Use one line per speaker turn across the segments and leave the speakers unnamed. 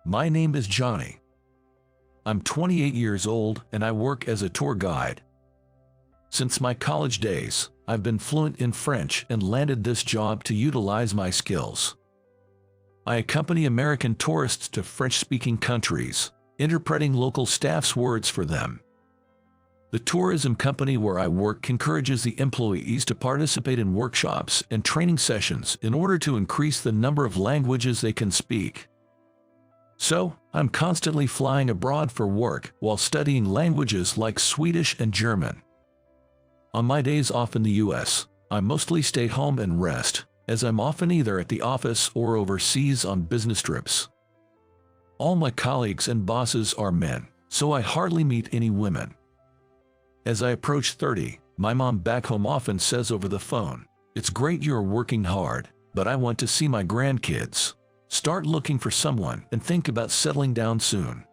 My name is Johnny. I'm 28 years old and I work as a tour guide. Since my college days, I've been fluent in French and landed this job to utilize my skills. I accompany American tourists to French-speaking countries, interpreting local staff's words for them. The tourism company where I work encourages the employees to participate in workshops and training sessions in order to increase the number of languages they can speak. So, I'm constantly flying abroad for work while studying languages like Swedish and German. On my days off in the US, I mostly stay home and rest, as I'm often either at the office or overseas on business trips. All my colleagues and bosses are men, so I hardly meet any women. As I approach 30, my mom back home often says over the phone, "It's great you're working hard, but I want to see my grandkids. Start looking for someone and think about settling down soon."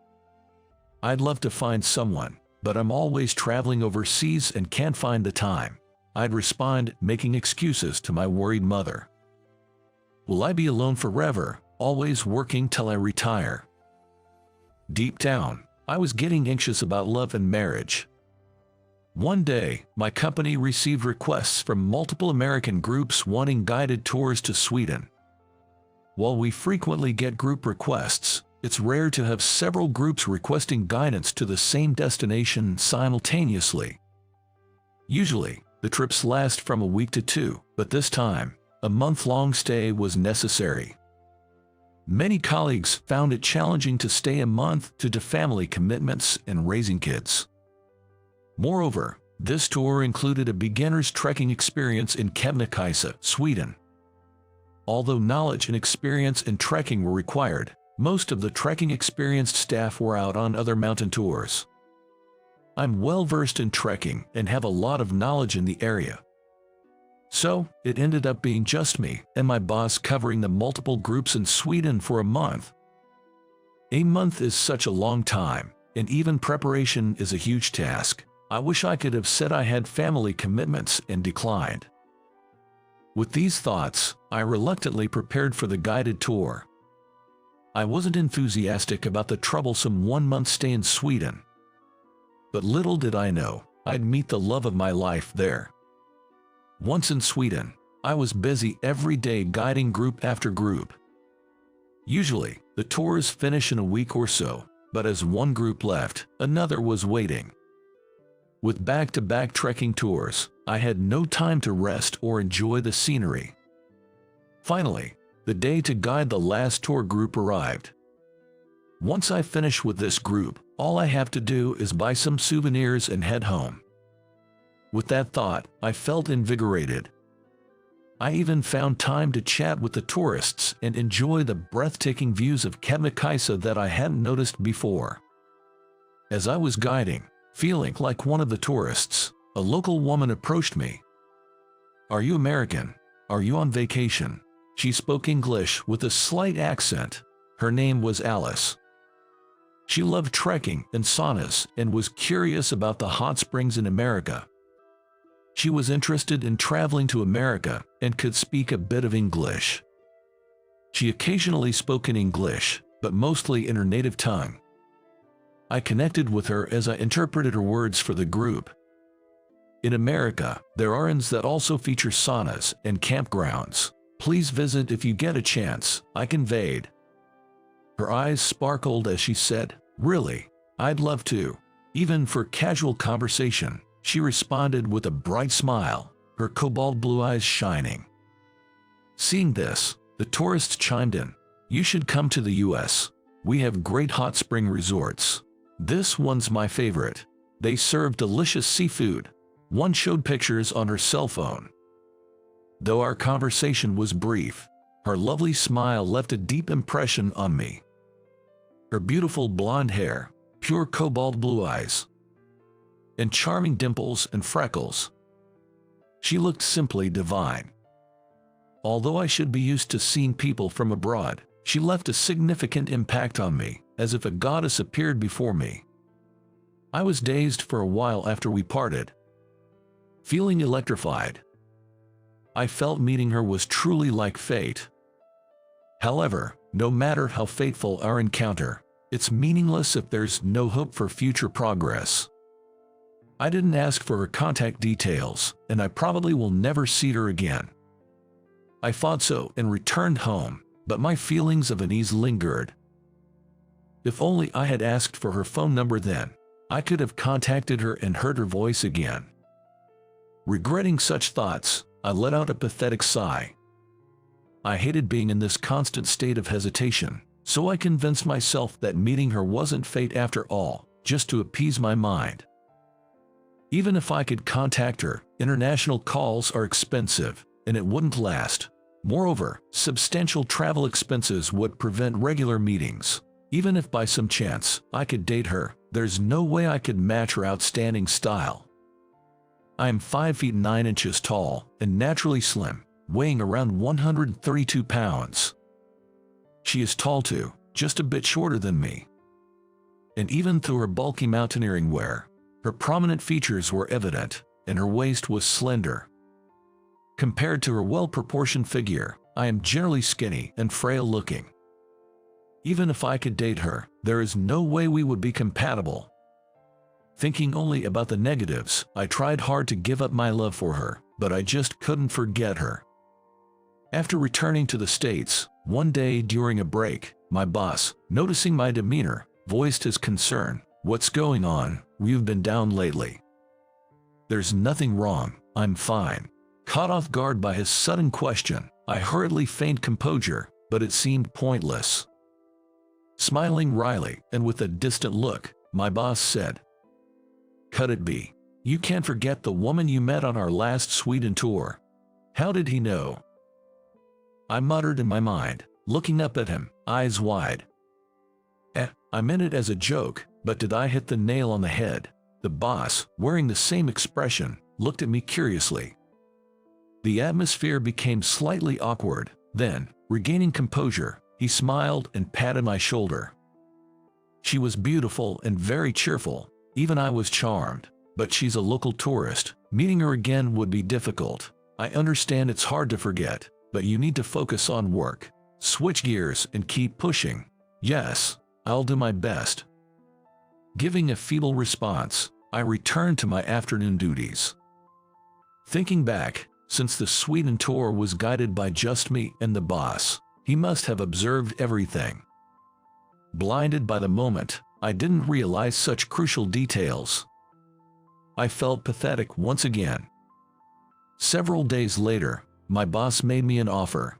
I'd love to find someone, but I'm always traveling overseas and can't find the time. I'd respond, making excuses to my worried mother. Will I be alone forever, always working till I retire? Deep down, I was getting anxious about love and marriage. One day, my company received requests from multiple American groups wanting guided tours to Sweden. While we frequently get group requests, it's rare to have several groups requesting guidance to the same destination simultaneously. Usually, the trips last from a week to 2, but this time, a month-long stay was necessary. Many colleagues found it challenging to stay a month due to family commitments and raising kids. Moreover, this tour included a beginner's trekking experience in Kebnekaise, Sweden. Although knowledge and experience in trekking were required, most of the trekking experienced staff were out on other mountain tours. I'm well versed in trekking and have a lot of knowledge in the area. So, it ended up being just me and my boss covering the multiple groups in Sweden for a month. A month is such a long time, and even preparation is a huge task. I wish I could have said I had family commitments and declined. With these thoughts, I reluctantly prepared for the guided tour. I wasn't enthusiastic about the troublesome one-month stay in Sweden. But little did I know, I'd meet the love of my life there. Once in Sweden, I was busy every day guiding group after group. Usually, the tours finish in a week or so, but as one group left, another was waiting. With back-to-back trekking tours, I had no time to rest or enjoy the scenery. Finally, the day to guide the last tour group arrived. Once I finish with this group, all I have to do is buy some souvenirs and head home. With that thought, I felt invigorated. I even found time to chat with the tourists and enjoy the breathtaking views of Kebnekaise that I hadn't noticed before. As I was guiding, feeling like one of the tourists, a local woman approached me. "Are you American? Are you on vacation?" She spoke English with a slight accent. Her name was Alice. She loved trekking and saunas and was curious about the hot springs in America. She was interested in traveling to America and could speak a bit of English. She occasionally spoke in English, but mostly in her native tongue. I connected with her as I interpreted her words for the group. In America, there are inns that also feature saunas and campgrounds. Please visit if you get a chance, I conveyed. Her eyes sparkled as she said, "Really, I'd love to." Even for casual conversation, she responded with a bright smile, her cobalt blue eyes shining. Seeing this, the tourists chimed in, "You should come to the US. We have great hot spring resorts. This one's my favorite. They serve delicious seafood." One showed pictures on her cell phone. Though our conversation was brief, her lovely smile left a deep impression on me. Her beautiful blonde hair, pure cobalt blue eyes, and charming dimples and freckles. She looked simply divine. Although I should be used to seeing people from abroad, she left a significant impact on me, as if a goddess appeared before me. I was dazed for a while after we parted, feeling electrified. I felt meeting her was truly like fate. However, No matter how fateful our encounter, it's meaningless if there's no hope for future progress. I didn't ask for her contact details, and I probably will never see her again. I thought so and returned home, but my feelings of unease lingered. If only I had asked for her phone number then, I could have contacted her and heard her voice again. Regretting such thoughts, I let out a pathetic sigh. I hated being in this constant state of hesitation, so I convinced myself that meeting her wasn't fate after all, just to appease my mind. Even if I could contact her, international calls are expensive, and it wouldn't last. Moreover, substantial travel expenses would prevent regular meetings. Even if by some chance I could date her, there's no way I could match her outstanding style. I am 5 feet 9 inches tall and naturally slim, weighing around 132 pounds. She is tall too, just a bit shorter than me. And even through her bulky mountaineering wear, her prominent features were evident, and her waist was slender. Compared to her well-proportioned figure, I am generally skinny and frail-looking. Even if I could date her, there is no way we would be compatible. Thinking only about the negatives, I tried hard to give up my love for her, but I just couldn't forget her. After returning to the States, one day during a break, my boss, noticing my demeanor, voiced his concern. "What's going on? You've been down lately." "There's nothing wrong, I'm fine." Caught off guard by his sudden question, I hurriedly feigned composure, but it seemed pointless. Smiling wryly and with a distant look, my boss said, "Cut it be. You can't forget the woman you met on our last Sweden tour." How did he know? I muttered in my mind, looking up at him, eyes wide. I meant it as a joke, but did I hit the nail on the head? The boss, wearing the same expression, looked at me curiously. The atmosphere became slightly awkward. Then, regaining composure, he smiled and patted my shoulder. She was beautiful and very cheerful. Even I was charmed. But she's a local tourist. Meeting her again would be difficult. I understand it's hard to forget, but you need to focus on work. Switch gears and keep pushing. Yes, I'll do my best. Giving a feeble response, I returned to my afternoon duties. Thinking back, since the Sweden tour was guided by just me and the boss, he must have observed everything. Blinded by the moment, I didn't realize such crucial details. I felt pathetic once again. Several days later, my boss made me an offer.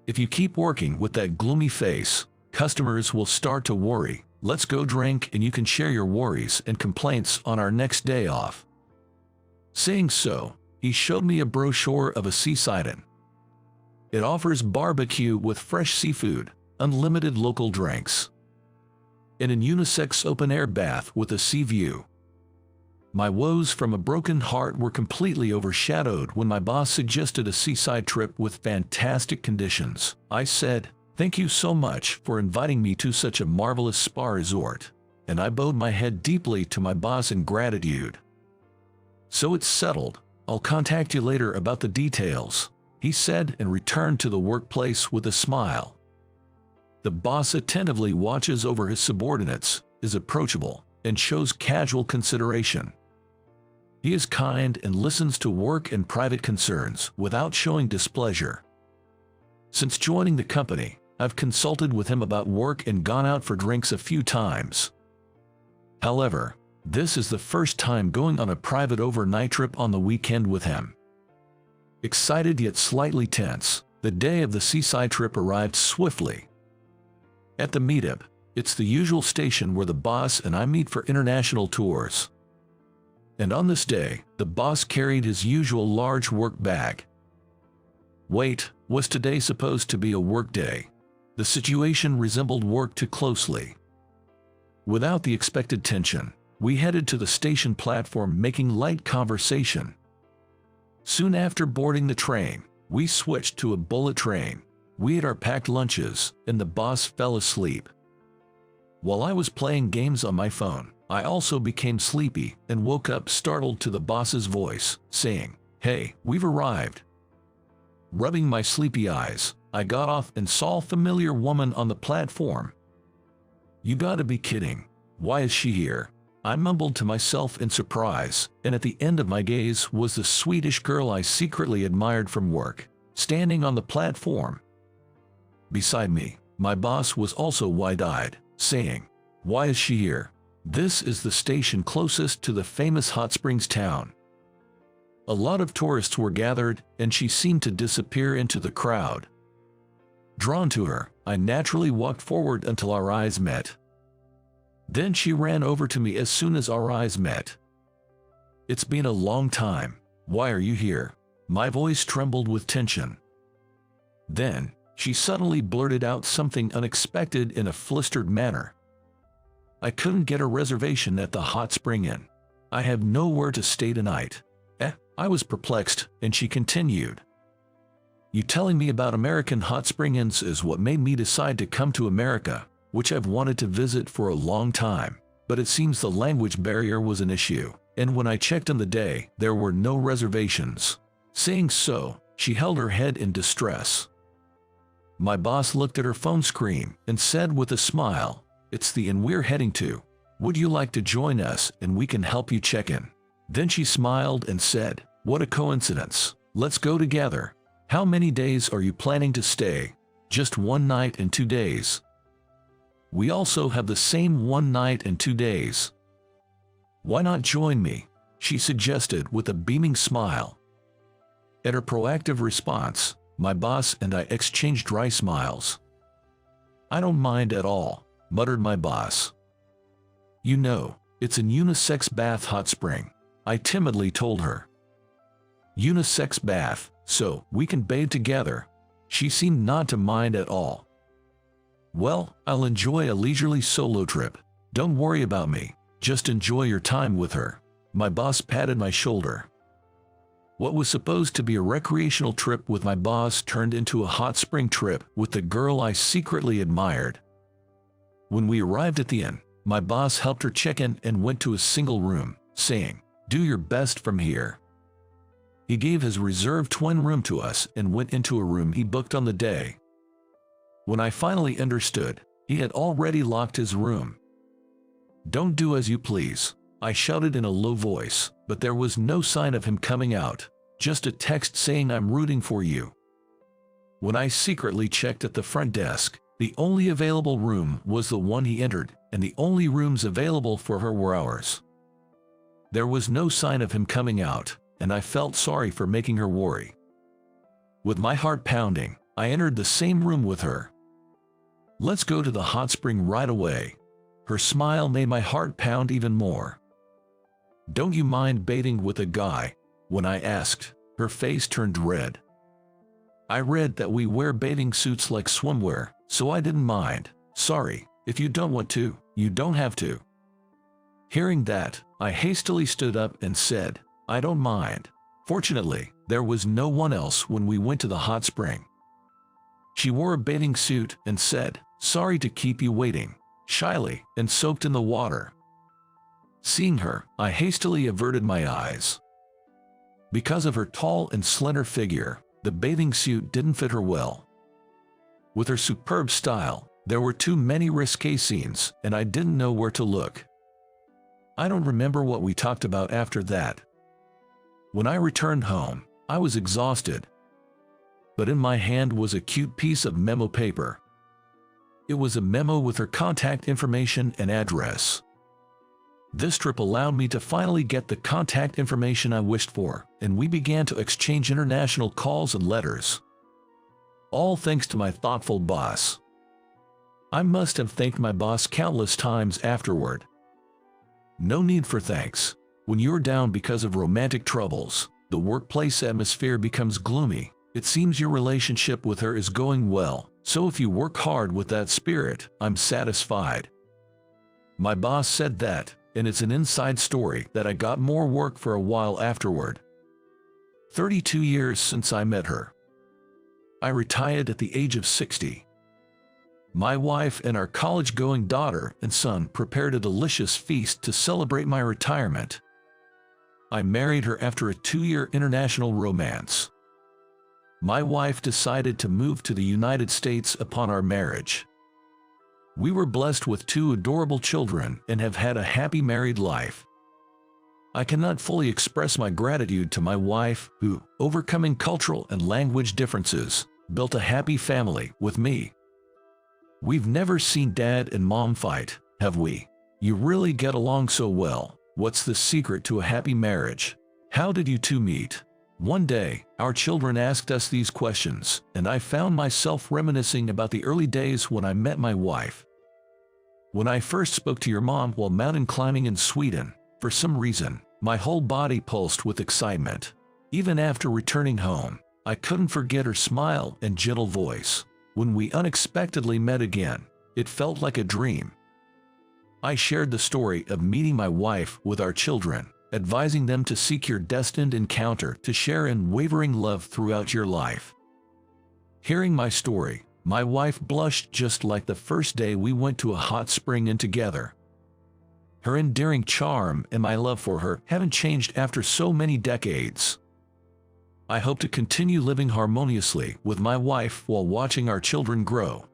"If you keep working with that gloomy face, customers will start to worry. Let's go drink and you can share your worries and complaints on our next day off." Saying so, he showed me a brochure of a seaside inn. It offers barbecue with fresh seafood, unlimited local drinks, and an unisex open-air bath with a sea view. My woes from a broken heart were completely overshadowed when my boss suggested a seaside trip with fantastic conditions. I said, "Thank you so much for inviting me to such a marvelous spa resort," and I bowed my head deeply to my boss in gratitude. "So it's settled. I'll contact you later about the details," he said and returned to the workplace with a smile. The boss attentively watches over his subordinates, is approachable, and shows casual consideration. He is kind and listens to work and private concerns without showing displeasure. Since joining the company, I've consulted with him about work and gone out for drinks a few times. However, this is the first time going on a private overnight trip on the weekend with him. Excited yet slightly tense, the day of the seaside trip arrived swiftly. At the meetup, it's the usual station where the boss and I meet for international tours. And on this day, the boss carried his usual large work bag. Wait, was today supposed to be a work day? The situation resembled work too closely. Without the expected tension, we headed to the station platform making light conversation. Soon after boarding the train, we switched to a bullet train. We ate our packed lunches, and the boss fell asleep. While I was playing games on my phone, I also became sleepy and woke up startled to the boss's voice, saying, "Hey, we've arrived." Rubbing my sleepy eyes, I got off and saw a familiar woman on the platform. You gotta be kidding. Why is she here? I mumbled to myself in surprise, and at the end of my gaze was the Swedish girl I secretly admired from work, standing on the platform. Beside me, my boss was also wide-eyed, saying, "Why is she here? This is the station closest to the famous hot springs town." A lot of tourists were gathered, and she seemed to disappear into the crowd. Drawn to her, I naturally walked forward until our eyes met. Then she ran over to me as soon as our eyes met. "It's been a long time. Why are you here?" My voice trembled with tension. Then, she suddenly blurted out something unexpected in a flustered manner. "I couldn't get a reservation at the hot spring inn. I have nowhere to stay tonight." I was perplexed, and she continued. "You telling me about American hot spring inns is what made me decide to come to America, which I've wanted to visit for a long time, but it seems the language barrier was an issue, and when I checked on the day, there were no reservations." Saying so, she held her head in distress. My boss looked at her phone screen and said with a smile, "It's the inn we're heading to. Would you like to join us and we can help you check in?" Then she smiled and said, "What a coincidence. Let's go together. How many days are you planning to stay?" "Just 1 night and 2 days. We also have the same 1 night and 2 days. "Why not join me?" she suggested with a beaming smile. At her proactive response, my boss and I exchanged dry smiles. "I don't mind at all," muttered my boss. "You know, it's a unisex bath hot spring," I timidly told her. "Unisex bath, so we can bathe together." She seemed not to mind at all. "Well, I'll enjoy a leisurely solo trip. Don't worry about me, just enjoy your time with her." My boss patted my shoulder. What was supposed to be a recreational trip with my boss turned into a hot spring trip with the girl I secretly admired. When we arrived at the inn, my boss helped her check in and went to a single room, saying, "Do your best from here." He gave his reserved twin room to us and went into a room he booked on the day. When I finally understood, he had already locked his room. "Don't do as you please," I shouted in a low voice, but there was no sign of him coming out, just a text saying "I'm rooting for you." When I secretly checked at the front desk, the only available room was the one he entered, and the only rooms available for her were ours. There was no sign of him coming out, and I felt sorry for making her worry. With my heart pounding, I entered the same room with her. "Let's go to the hot spring right away." Her smile made my heart pound even more. "Don't you mind bathing with a guy?" When I asked, her face turned red. I read that we wear bathing suits like swimwear, so I didn't mind. "Sorry, if you don't want to, you don't have to." Hearing that, I hastily stood up and said, "I don't mind." Fortunately, there was no one else when we went to the hot spring. She wore a bathing suit and said, "Sorry to keep you waiting," shyly, and soaked in the water. Seeing her, I hastily averted my eyes. Because of her tall and slender figure, the bathing suit didn't fit her well. With her superb style, there were too many risque scenes, and I didn't know where to look. I don't remember what we talked about after that. When I returned home, I was exhausted. But in my hand was a cute piece of memo paper. It was a memo with her contact information and address. This trip allowed me to finally get the contact information I wished for, and we began to exchange international calls and letters. All thanks to my thoughtful boss. I must have thanked my boss countless times afterward. No need for thanks. When you're down because of romantic troubles, the workplace atmosphere becomes gloomy. It seems your relationship with her is going well, so if you work hard with that spirit, I'm satisfied. My boss said that, and it's an inside story that I got more work for a while afterward. 32 years since I met her. I retired at the age of 60. My wife and our college-going daughter and son prepared a delicious feast to celebrate my retirement. I married her after a 2-year international romance. my wife decided to move to the United States upon our marriage. We were blessed with 2 adorable children and have had a happy married life. I cannot fully express my gratitude to my wife, who, overcoming cultural and language differences, built a happy family with me. We've never seen Dad and Mom fight, have we? You really get along so well. What's the secret to a happy marriage? How did you two meet? One day, our children asked us these questions, and I found myself reminiscing about the early days when I met my wife. When I first spoke to your mom while mountain climbing in Sweden, for some reason, my whole body pulsed with excitement. Even after returning home, I couldn't forget her smile and gentle voice. When we unexpectedly met again, it felt like a dream. I shared the story of meeting my wife with our children, advising them to seek your destined encounter to share unwavering love throughout your life. Hearing my story, my wife blushed just like the first day we went to a hot spring in together. Her endearing charm and my love for her haven't changed after so many decades. I hope to continue living harmoniously with my wife while watching our children grow.